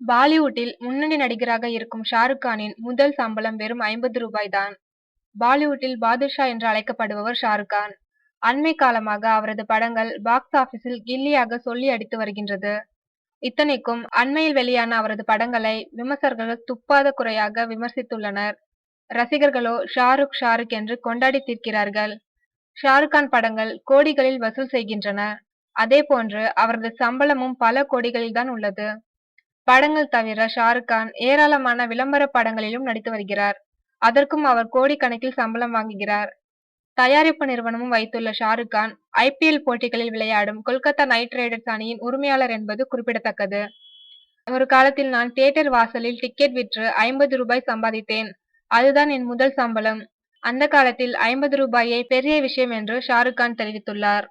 பாலிவுட்டில் முன்னணி நடிகராக இருக்கும் ஷாருக் கானின் முதல் சம்பளம் வெறும் 50 ரூபாய் தான். பாலிவுட்டில் பாதுஷா என்று அழைக்கப்படுபவர் ஷாருக் கான். அண்மை காலமாக அவரது படங்கள் பாக்ஸ் ஆபீஸில் கில்லியாக சொல்லி அடித்து வருகின்றது. இத்தனைக்கும் அண்மையில் வெளியான அவரது படங்களை விமர்சகர்கள் துப்பாத குறையாக விமர்சித்துள்ளனர். ரசிகர்களோ ஷாருக் ஷாருக் என்று கொண்டாடி தீர்க்கிறார்கள். ஷாருக் கான் படங்கள் கோடிகளில் வசூல் செய்கின்றன. அதேபோன்று அவரது சம்பளமும் பல கோடிகளில் தான் உள்ளது. படங்கள் தவிர ஷாருக் கான் ஏராளமான விளம்பர படங்களிலும் நடித்து வருகிறார். அதற்கும் அவர் கோடிக்கணக்கில் சம்பளம் வாங்குகிறார். தயாரிப்பு நிறுவனமும் வைத்துள்ள ஷாருக் கான் IPL போட்டிகளில் விளையாடும் கொல்கத்தா நைட் ரைடர்ஸ் அணியின் உரிமையாளர் என்பது குறிப்பிடத்தக்கது. ஒரு காலத்தில் நான் தியேட்டர் வாசலில் டிக்கெட் விற்று 50 ரூபாய் சம்பாதித்தேன். அதுதான் என் முதல் சம்பளம். அந்த காலத்தில் 50 ரூபாயே பெரிய விஷயம் என்று ஷாருக் கான் தெரிவித்துள்ளார்.